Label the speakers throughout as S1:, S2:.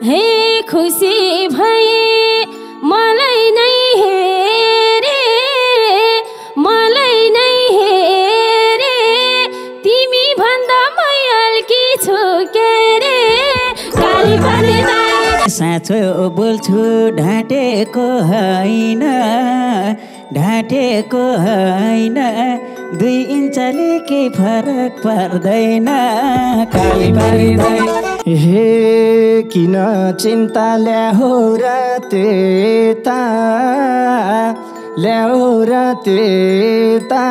S1: हे खुसी भए मलाई नै हेरे मलाई नै हेरे तिमी भन्दा मै हल्की छु के रे काली पारे
S2: साँचो बोल्छु ढाँटेको होइन ढाँटेको होइन 2 इन्चले के फरक पर्दैन काली पारिँदै
S3: हे किन चिन्ता ल्याहो र त्यता ल्याहो र त्यता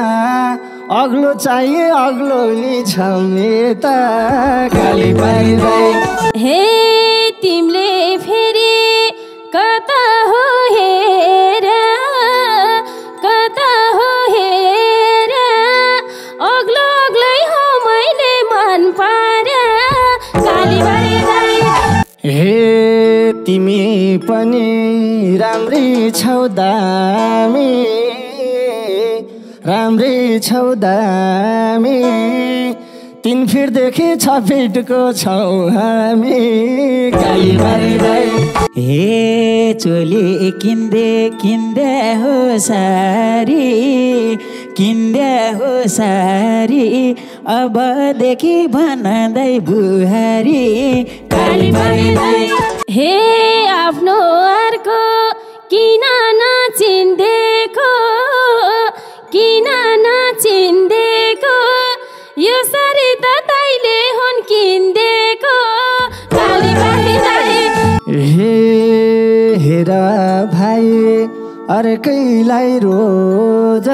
S3: अग्लो चाहिए अग्लो नि छमेता काली पारिँदै
S1: हे तिमीले फेरि कता हो हेर कता हो हेर अग्लो अग्लै हो मैले मन पारे काली पारिँदै
S3: हे तिमी पनि राम्री छौ दामी राम्री छौ दामी 3 फिटदेखि 6 फिटको छौ हामी काली पारिँदै
S2: हे चोली किन्दे किन्दे हो सारी किन्दे हो सारी अबदेखि भन्दै बुहारी काली पारिँदै
S1: हे आफ्नो अर्को किन नचिन्देको किन नचिन्देको यो सारी त तैले हुन् किन्देको काली पारिँदै
S3: हे हेर भाइ अर्कैलाई रोज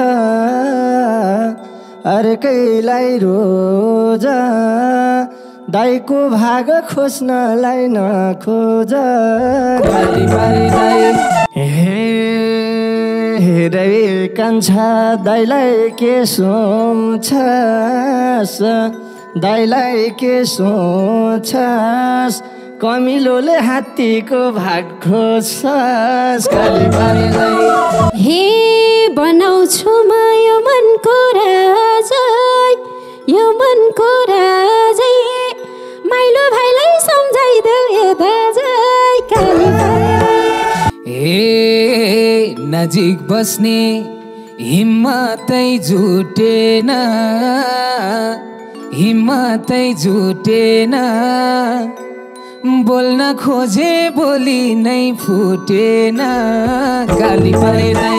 S3: अर्कैलाई रोज दाइको भाग खोज्नलाई नखोज काली पारिँदै हेरै कान्छा दाइलाई के सोच्छस् दाइलाई के सोच्छस् कमिलोले हात्तीको भाग खोज्छस् काली पारिँदै
S1: हे बनाउँछु म यो मनको राजै यो मनको राजै माइलो भाइलाई सम्झाइदेऊ ए दाजै काली पारिँदै
S4: हे नजिक बस्ने हिम्मतै जुटेन हिम्मतै जुटेन बोल्न खोजे बोली नै फुटेन काली पारिँदै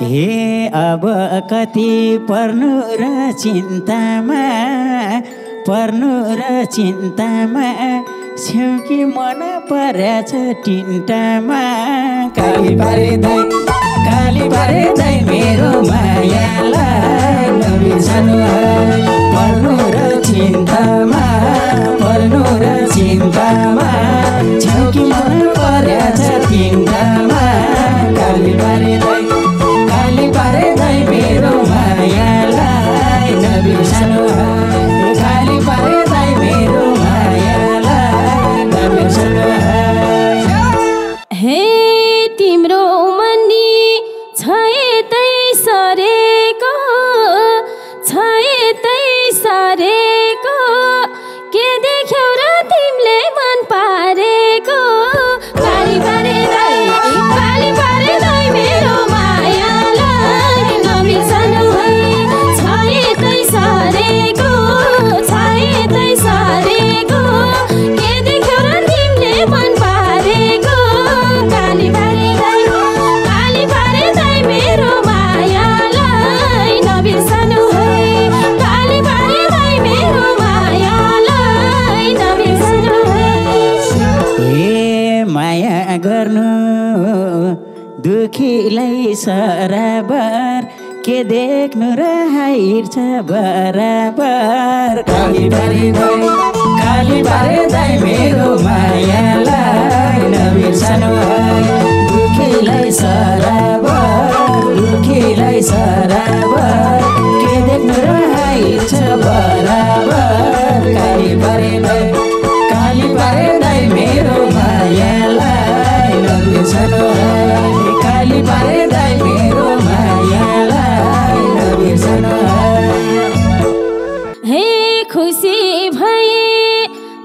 S2: हे अब कति पर्नु र चिन्तामा पर्नु र चिन्तामा छेउकी मन परेछ टिन्टामा काली पारिँदै मेरो मायालाई नबिर्सनु पर्नु र चिन्तामा छेउकी मन परेछ टिन्टामा काली पारिँदै मेरो मायालाई नबिर्सनु काली पारिँदै मेरो मायालाई नबिर्सनु
S1: हे तिम्रो मनी छ यतै सरेको के देख्यौ र तिमीले मन पारेको काली पारिँदै मेरो मायालाई नबिर्सनु है छ यतै सरेको के देख्यौ र तिमीले मन पारेको काली पारिँदै मेरो मायालाई नबिर्सनु है काली पारिँदै मेरो मायालाई नबिर्सनु है
S2: हे माया गर्नु दुखीलाई सराबर के देख्नु र हाइर्छ बराबर काली पारिँदै मेरो मायालाई नबिर्सनु है दुखीलाई सराबर के देख्नु र हाइर्छ बराबर काली पारिँदै
S1: भए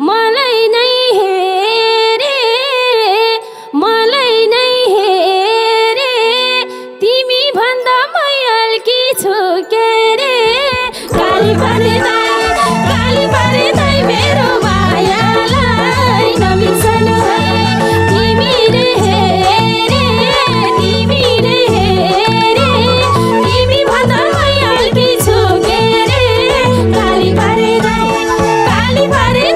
S1: मलाई नै हेरे मलाई नै हेरे तिमी भन्दा मै अल्की छु के रे गाली परे दाइ मेरो मायालाई नबिर्सनु है तिमी रे हेरे तिमी रे हेरे तिमी भन्दा मै अल्की छु के रे गाली परे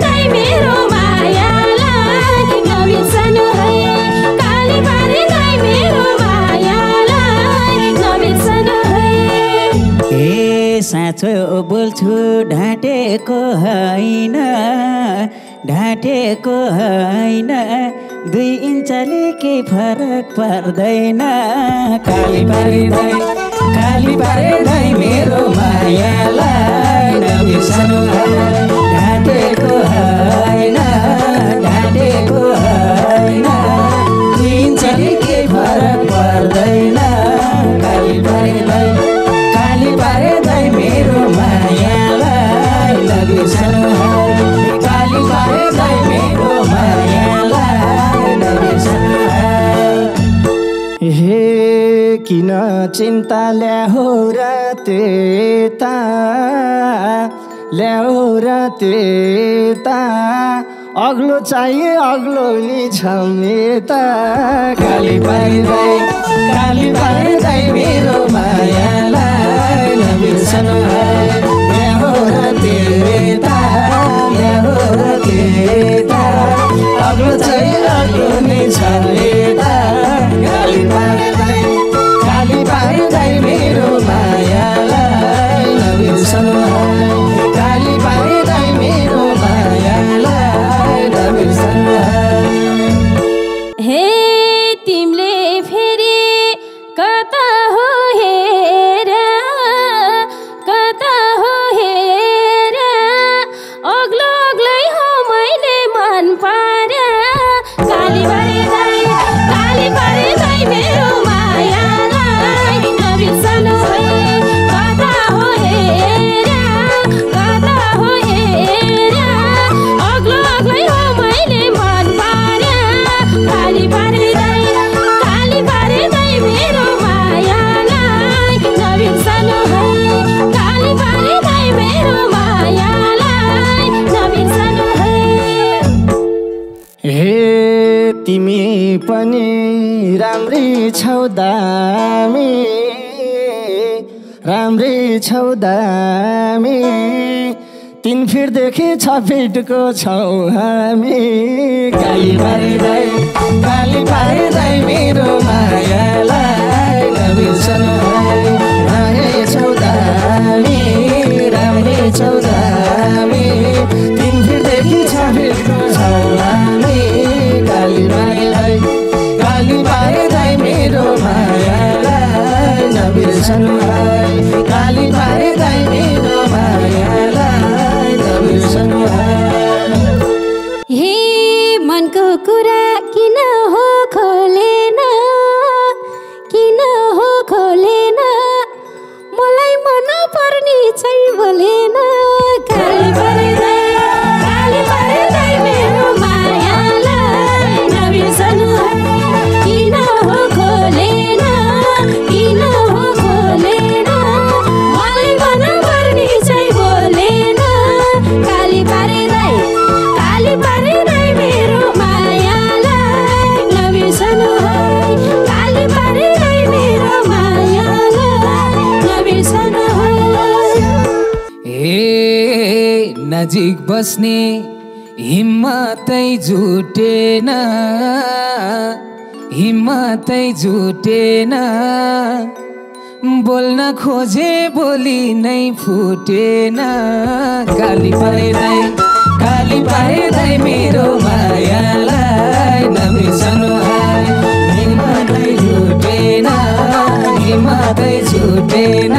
S1: दाइ मेरो मायालाई नबिर्सनु है गाली परे दाइ मेरो मायालाई नबिर्सनु है
S2: ए साँचो बोल्छु ढाँटेको होइन दुई इन्चले केही फरक पर्दैन काली पारे दाइ मेरो मायालाई नबिर्सनु है ढाँटेको होइन दुई इन्चले केही फरक पर्दैन काली पारे दाइ मेरो मायालाई नबिर्सनु है काली पारे दाइ मेरो मायालाई नबिर्सनु है
S3: हे किन चिन्ता ल्याहो र त्यता अग्लो चाहिए अग्लो नि छमेता काली पारे दाइ मेरो मायालाई नबिर्सनु है ल्याहो र त्यता अग्लो चाहिए अग्लो नि छमेता काली पारे दाइ मेरो मायालाई नबिर्सनु है काली पारे दाइ मेरो मायालाई नबिर्सनु है
S1: हे तिमीले फेरि कता हो हेर अग्लै हो मैले मन पारे गाली परे दाइ मेरो मायालाई नबिर्सनु है कता हो हेर अग्लै हो मैले मन पारे गाली परे दाइ मेरो मायालाई नबिर्सनु है गाली परे दाइ मेरो मायालाई नबिर्सनु है
S3: हे तिमी पनि राम्रै छौ दामी तीन फिटदेखि 6 फिटको छौ हामी गाली पारे दाइ मेरो मायालाई नबिर्सनु है राम्रै छौ दामी 3 फिटदेखि 6 फिटको छौ हामी गाली पारे दाइ मेरो मायालाई नबिर्सनु है गाली पारे दाइ मेरो मायालाई नबिर्सनु है
S1: हे मनको कुरा किन हो खोलेन मलाई मन पर्ने चाहिँ बोलेन गाली परे दाइ मेरो मायालाई नबिर्सनु है किन हो खोलेन मलाई मन पर्ने चाहिँ बोलेन गाली परे दाइ मेरो मायालाई नबिर्सनु है गाली परे दाइ मेरो मायालाई नबिर्सनु है
S4: ए नजिक बस्ने हिम्मतै जुटेन बोल्न खोजे बोली नै फुटेन गाली परे दाइ मेरो मायालाई नबिर्सनु है हिम्मतै जुटेन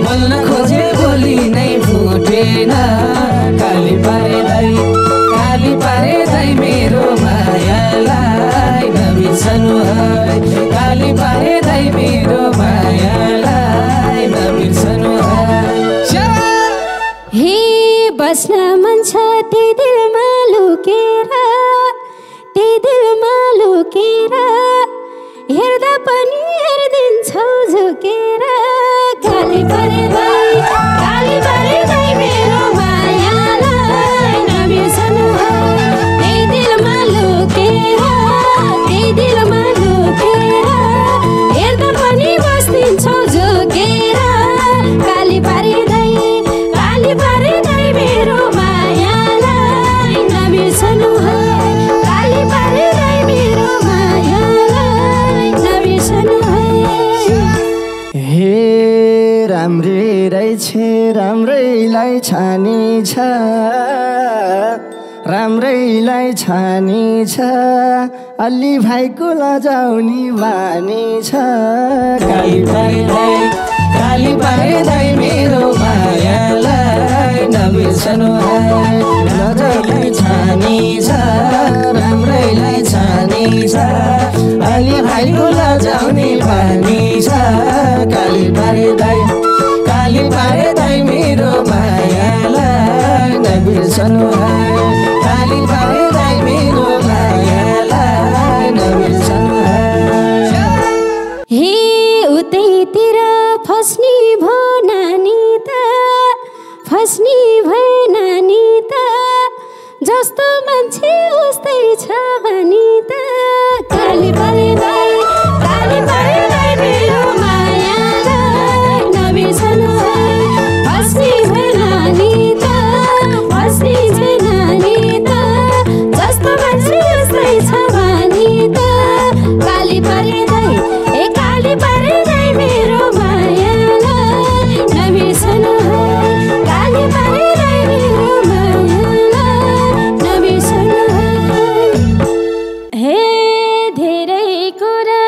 S4: बोल्न खोजे बोली नै फुटेन गाली पारे दाइ मेरो मायालाई नबिर्सनु है गाली पारे दाइ मेरो मायालाई नबिर्सनु है
S1: हे बस्न मन जान्छ ती दिलमा लुकेर हेर्दा पनि हेर्दिन्छौ झुकेर गाली परेदै मेरो मायालाई नबिर्सनु है ती दिलमा लुकेर हेर्दा पनि बस्दिन्छौ झुकेर गाली परेदै मेरो मायालाई नबिर्सनु है गाली परेदै मेरो मायालाई नबिर्सनु है
S3: हे राम्रै रहेछ राम्रैलाई छानी छ अलि भाइको लजाउने बानी छ
S2: काली परेदै मेरो मायालाई नबिर्सनु है नजरलाई छानी छ राम्रैलाई छानी छ अलि भाइको लजाउने बानी छ काली परेदै मेरो मायालाई नबिर्सनु है काली परेदै मेरो मायालाई नबिर्सनु है
S1: हे उतैतिर फस्नी भो नानी त जस्तो मान्छे उस्तै छ भनी त काली परेदै मेरो मायालाई नबिर्सनु है फस्नी भए नानी त जस्तो मान्छे उस्तै छ भनी त काली परेदै मेरो मायालाई नबिर्सनु है काली परेदै मेरो मायालाई नबिर्सनु है हे धेरै कुरा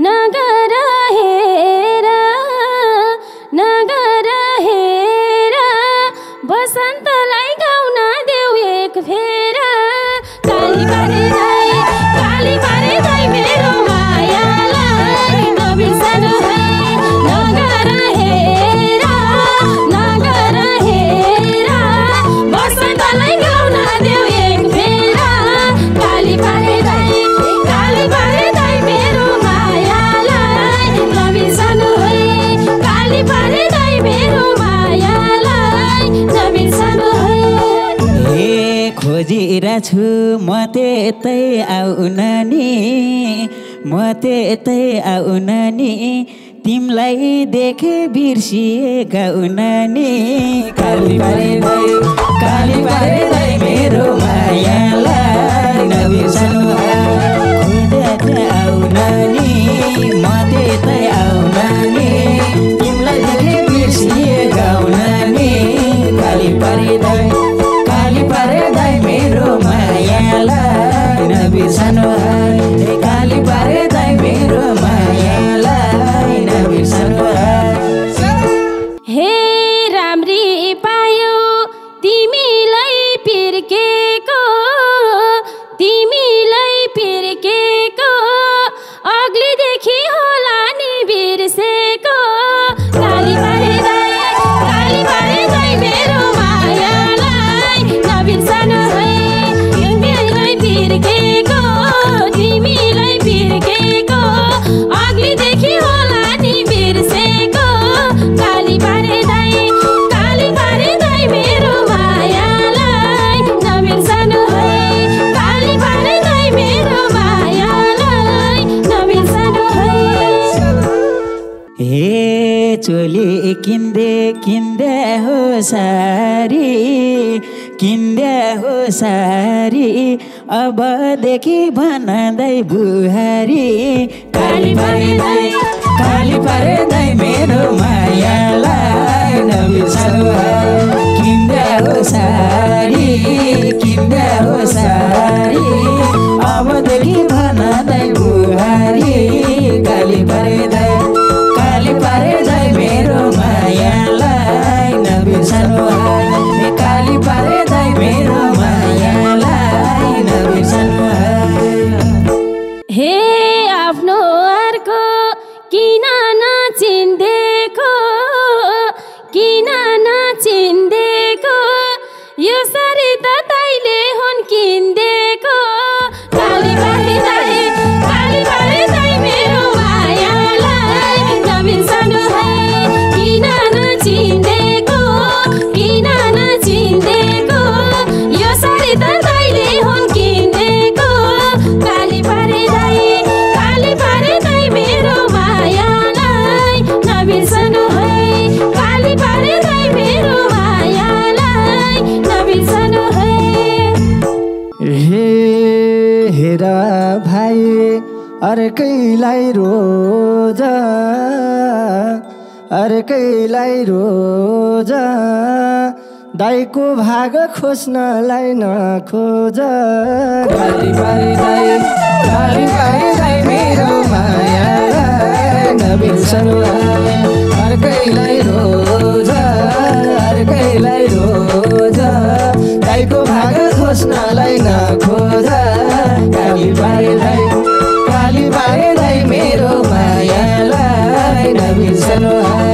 S1: नगर हेर बसन्तलाई गाउन देऊ एक फेर काली परेदै मेरो मायालाई नबिर्सनु है नगर हेर बसन्तलाई गाउन देऊ एक फेर काली परेदै मेरो मायालाई नबिर्सनु है काली परेदै मेरो मायालाई नबिर्सनु है
S2: हे खोजिरहेछु म त्यतै आउन नि तिमलाई देखे बिर्सिए गाउन नि काली परेदै मेरो मायालाई नबिर्सनु है खोजेर आउन नि म त्यतै आउन नि तिमलाई देखे बिर्सिए गाउन नि काली परेदै मेरो मायालाई नबिर्सनु है काली परेदै मेरो मायालाई नबिर्सनु है
S1: हे राम्री पायो तिमीलाई पिर्केको अग्लीदेखि होला नि बिर्सेको काली परेदै मेरो मायालाई नबिर्सनु है तिमीलाई पिर्केको अग्लीदेखि होला नि बिर्सेको काली परेदै मेरो मायालाई नबिर्सनु है काली परेदै मेरो मायालाई नबिर्सनु है
S2: हे चोली किन्दे हो सारी अबदेखि भन्दै बुहारी काली परेदै मेरो मायालाई नबिर्सनु है किन्दे हो सारी अबदेखि भन्दै बुहारी काली परेदै मेरो मायालाई नबिर्सनु है काली परेदै मेरो मायालाई नबिर्सनु है
S1: हे आफ्नो अर्को किन नचिन्देको यो सारी सारी त तैले हुन् किन्देको काली पारे दाइ मेरो मायालाई नबिर्सनु है किन नचिन्देको यो सारी त तैले हुन् किन्देको काली पारे दाइ मेरो मायालाई नबिर्सनु है काली पारे दाइ मेरो मायालाई नबिर्सनु है
S3: हेर भाइ अर्कैलाई रोज दाइको भाग खोज्नलाई नखोज
S4: काली पारे दाइ मेरो मायालाई नबिर्सनु है अर्कैलाई रोज दाइको भाग खोज्नलाई नखोज काली पारे दाइ मेरो मायालाई नबिर्सनु है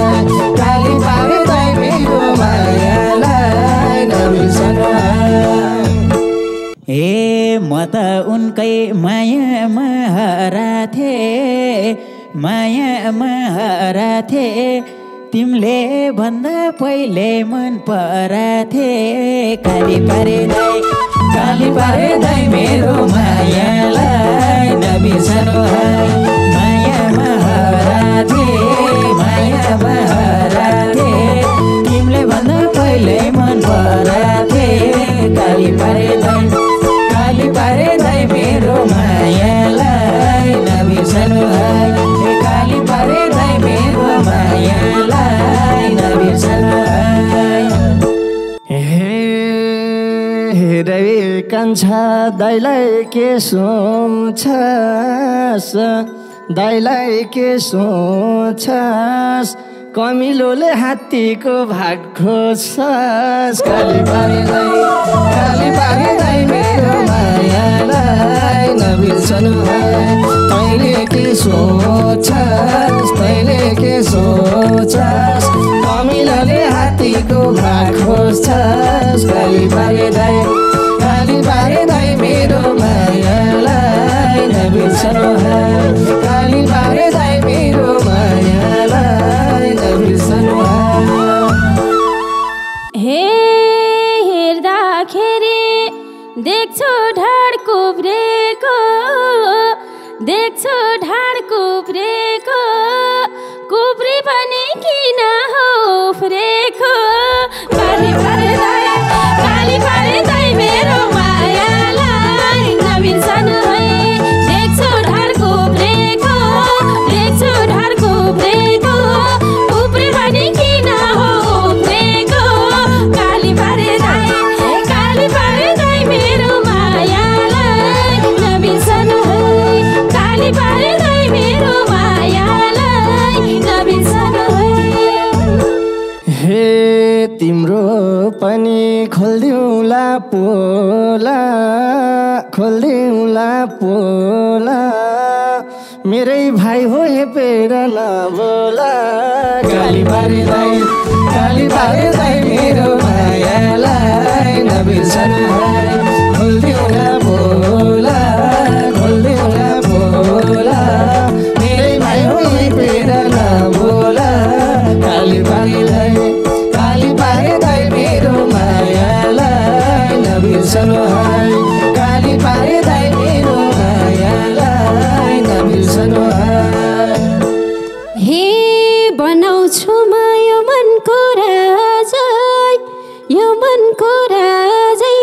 S4: काली पारे दाइ मेरो मायालाई नबिर्सनु है
S2: ए म त उनकै मायामा हराथे तिमीले भन्दा पहिले मन पराथे काली पारे दाइ मेरो मायालाई नबिर्सनु है मायामा हराथे तिमीले भन्दा पहिले मन पराथे काली पारे दाइ मेरो मायालाई नबिर्सनु है काली पारे दाइ मेरो मायालाई नबिर्सनु है
S3: हेरै कान्छा दाइलाई के सोच्छस् कमिलोले हात्तीको भाग खोज्छस्
S4: काली पारे दाइ मेरो मायालाई नबिर्सनु है तैले के सोच्छस् कमिलोले हात्तीको भाग खोज्छस् काली पारे दाइ मेरो मायालाई नबिर्सनु है काली पारे दाइ मेरो मायालाई नबिर्सनु
S1: हे हेर्दाखेरि देख्छु ढाड कुब्रेको कुब्री पनि किन हो उफ्रेको काली पारे दाइ मेरो मायालाई नबिर्सनु है देख्छु ढाड कुब्रेको कुब्री पनि किन हो उफ्रेको काली पारे दाइ मेरो मायालाई नबिर्सनु है काली पारे दाइ मेरो मायालाई नबिर्सनु
S3: हे तिम्रो पनि खोल्दिउँला पोला मेरै भाइ हो हेपेर नबोला
S4: काली पारे दाइ मेरो मायालाई नबिर्सनु है खोल्दिउँला पोला मेरै भाइ हो हेपेर नबोला काली पारे दाइ मेरो मायालाई नबिर्सनु है काली पारे दाइ मेरो मायालाई नबिर्सनु है
S1: हे बनाउँछु म यो मनको राजै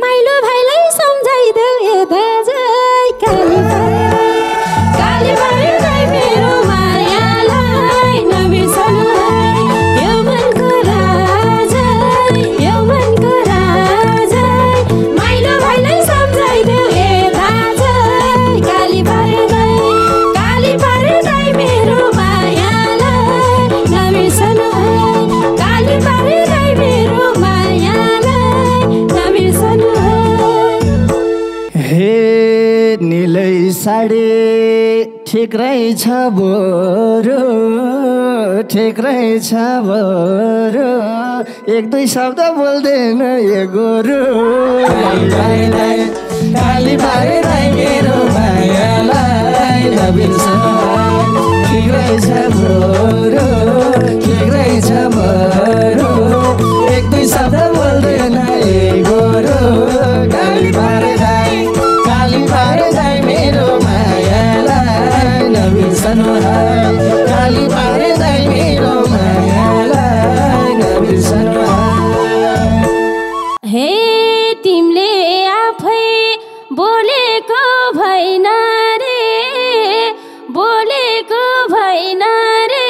S1: माइलो भाइलाई सम्झाइदेऊ ए दाजै काली पारे दाइ मेरो मायालाई नबिर्सनु है यो मनको राजै माइलो भाइलाई सम्झाइदेऊ ए दाजै काली पारे दाइ मेरो मायालाई नबिर्सनु है काली पारे दाइ मेरो मायालाई नबिर्सनु
S3: हे निलै साडी ठिक रहेछ बरु ठिक रहेछ बरु एक दुई शब्द बोल्दैन यो गोरु
S4: काली पारे दाइ मेरो मायालाई नबिर्सनु ठिक रहेछ बरु ठिक रहेछ बरु एक दुई शब्द बोल्दैन ए गोरु काली पारे दाइ मेरो मायालाई नबिर्सनु काली पारे दाइ मेरो मायालाई नबिर्सनु
S1: हे तिमीले आफै बोलेको भएन रे बोलेको भएन रे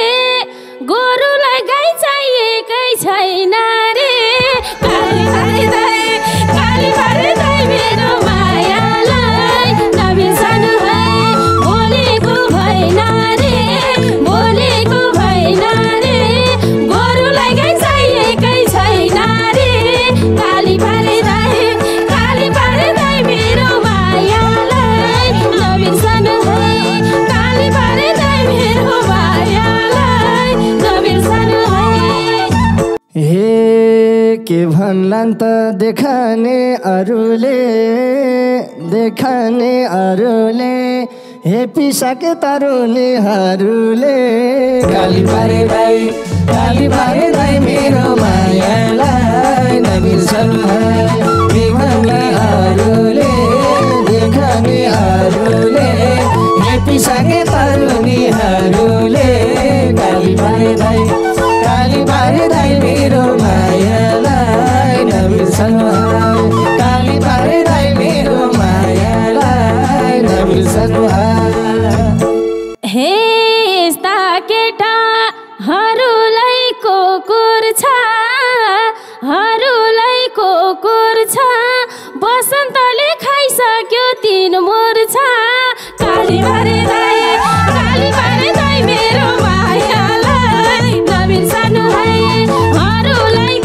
S1: गोरुलाई गाई चाहिएकै छैन रे काली पारे दाइ मेरो मायालाई नबिर्सनु है बोलेको भएन रे बोलेको भएन रे गोरुलाई गाई चाहिएकै छैन रे काली पारे दाइ मेरो मायालाई नबिर्सनु है काली पारे दाइ मेरो मायालाई नबिर्सनु है
S3: हे के भन्लान् त देखाने अरूले हे पिसाके तरुनीहरूले
S4: काली पारे दाइ मेरो मायालाई नबिर्सनु के भन्ने अरूले देखाने अरूले हे पिसाके तरुनीहरूले काली पारे दाइ मेरो मायालाई नबिर्सनु काली पारे दाइ मेरो मायालाई नबिर्सनु
S1: हे यस्ता केटाहरूलाई कुकुर छ बसन्तले खाइसक्यो तीन मोर्छा काली पारे दाइ मेरो मायालाई नबिर्सनु है हरूलाई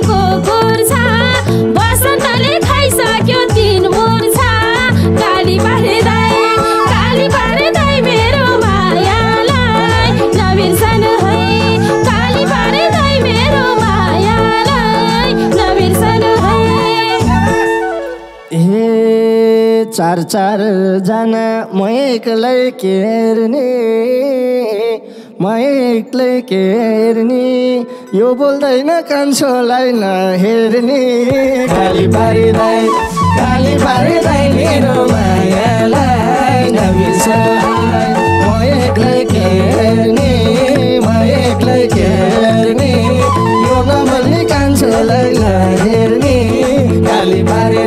S1: कुकुर छ बसन्तले खाइसक्यो तीन मोर्छा काली पारे दाइ मेरो मायालाई नबिर्सनु है काली पारे दाइ मेरो मायालाई नबिर्सनु है
S3: हे चार जना म एक्लै केर्ने यो बोल्दैन कान्छोलाई नहेर्ने
S4: काली पारे दाइ मेरो मायालाई नबिर्सनु म एक्लै केर्ने यो नबोल्ने कान्छोलाई नहेर्ने काली पारे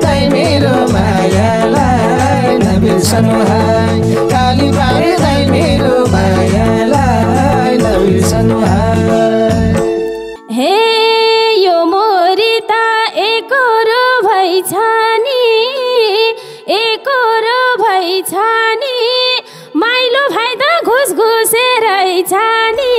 S4: दाइ मेरो मायालाई नबिर्सनु काली पारे दाइ मेरो मायालाई नबिर्सनु
S1: हे यो मोरी त एकोरो भइ छ नि माइलो भाइ त घुस रहेछ नि